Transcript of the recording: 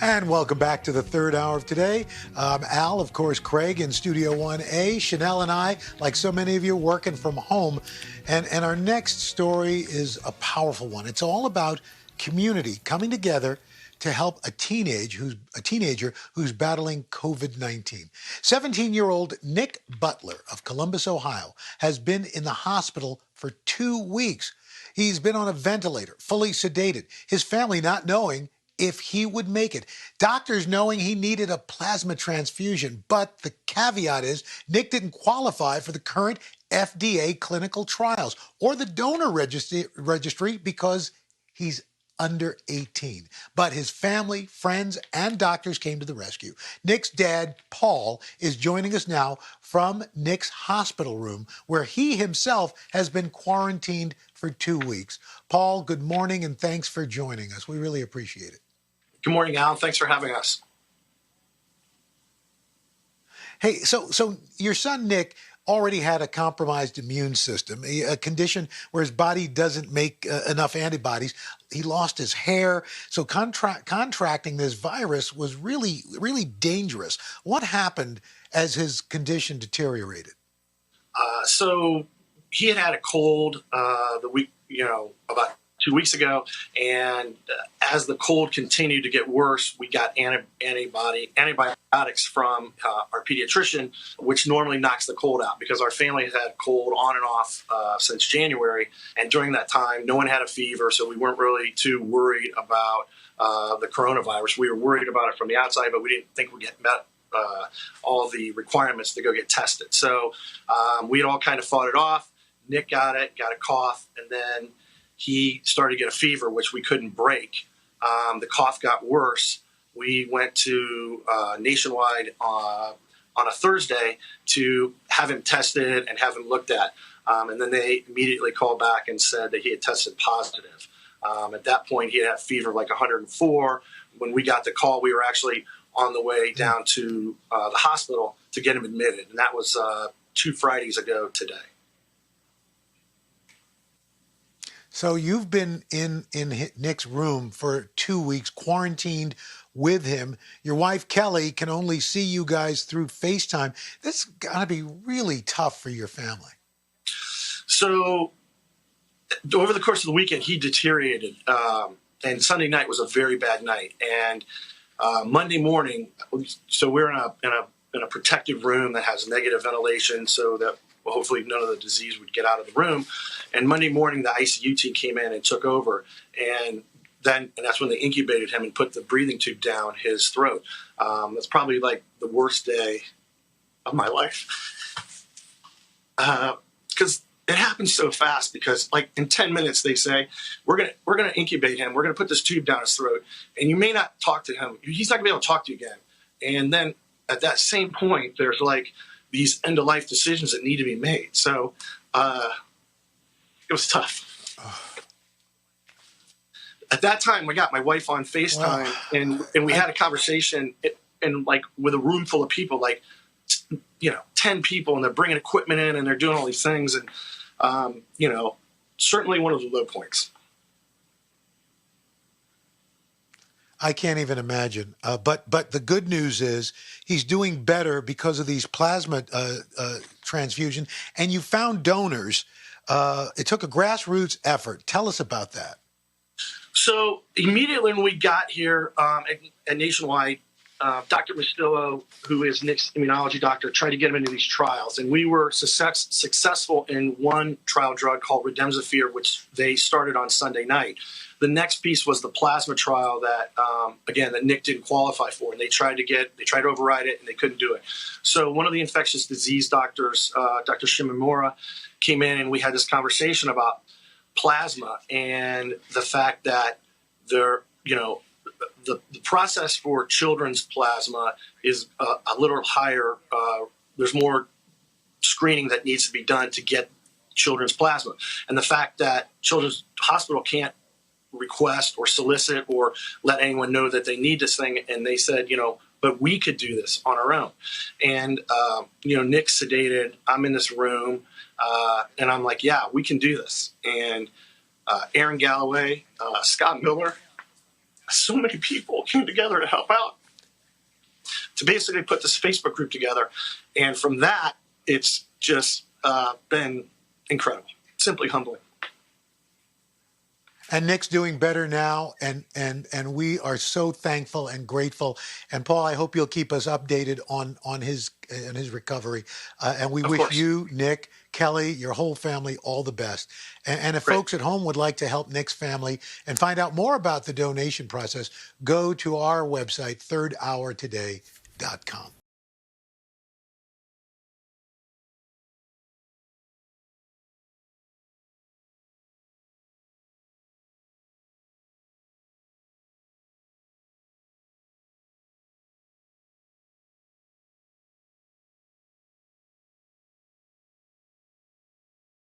And welcome back to the third hour of today. Al, of course, Craig in Studio 1A, Chanel and I, like so many of you, working from home. And our next story is a powerful one. It's all about community coming together to help a teenager who's battling COVID-19. 17-year-old Nick Butler of Columbus, Ohio, has been in the hospital for 2 weeks. He's been on a ventilator, fully sedated, his family not knowing if he would make it. Doctors knowing he needed a plasma transfusion, but the caveat is Nick didn't qualify for the current FDA clinical trials or the donor registry because he's under 18. But his family, friends, and doctors came to the rescue. Nick's dad, Paul, is joining us now from Nick's hospital room, where he himself has been quarantined for 2 weeks. Paul, good morning, and thanks for joining us. We really appreciate it. Good morning, Al. Thanks for having us. Hey, so your son, Nick, already had a compromised immune system, a condition where his body doesn't make enough antibodies. He lost his hair. So contracting this virus was really, really dangerous. What happened as his condition deteriorated? So he had a cold the week, about 2 weeks ago. And as the cold continued to get worse, we got antibiotics from our pediatrician, which normally knocks the cold out because our family has had cold on and off since January. And during that time, no one had a fever, so we weren't really too worried about the coronavirus. We were worried about it from the outside, but we didn't think we'd get met all the requirements to go get tested. So we had all kind of fought it off. Nick got a cough, and then he started to get a fever, which we couldn't break. The cough got worse. We went to Nationwide on a Thursday to have him tested and have him looked at. And then they immediately called back and said that he had tested positive. At that point, he had a fever of like 104. When we got the call, we were actually on the way down to the hospital to get him admitted. And that was 2 Fridays ago today. So you've been in Nick's room for 2 weeks, quarantined with him. Your wife, Kelly, can only see you guys through FaceTime. This has got to be really tough for your family. So over the course of the weekend, he deteriorated. And Sunday night was a very bad night. And Monday morning, so we're in a protective room that has negative ventilation so that hopefully none of the disease would get out of the room. And Monday morning, the ICU team came in and took over. And that's when they incubated him and put the breathing tube down his throat. That's probably like the worst day of my life. Because it happens so fast, because like in 10 minutes, they say, we're gonna incubate him. We're going to put this tube down his throat. And you may not talk to him. He's not going to be able to talk to you again. And then at that same point, there's like these end-of-life decisions that need to be made. So it was tough. At that time, I got my wife on FaceTime, and we had a conversation, and like with a room full of people, like 10 people, and they're bringing equipment in, and they're doing all these things, and certainly one of the low points. I can't even imagine. But the good news is he's doing better because of these plasma transfusion, and you found donors. It took a grassroots effort. Tell us about that. So immediately when we got here at Nationwide, Dr. Mastillo, who is Nick's immunology doctor, tried to get him into these trials. And we were successful in one trial drug called Remdesivir, which they started on Sunday night. The next piece was the plasma trial that, that Nick didn't qualify for. And they tried to override it, and they couldn't do it. So one of the infectious disease doctors, Dr. Shimamura, came in, and we had this conversation about plasma and the fact that the process for children's plasma is a little higher. There's more screening that needs to be done to get children's plasma. And the fact that Children's Hospital can't request or solicit or let anyone know that they need this thing. And they said, but we could do this on our own. And, Nick's sedated. I'm in this room. And I'm like, yeah, we can do this. And Aaron Galloway, Scott Miller, so many people came together to help out, to basically put this Facebook group together. And from that, it's just been incredible, simply humbling. And Nick's doing better now, and we are so thankful and grateful. And Paul, I hope you'll keep us updated on his recovery. And we wish you, Nick, Kelly, your whole family all the best. And if folks at home would like to help Nick's family and find out more about the donation process, go to our website, thirdhourtoday.com.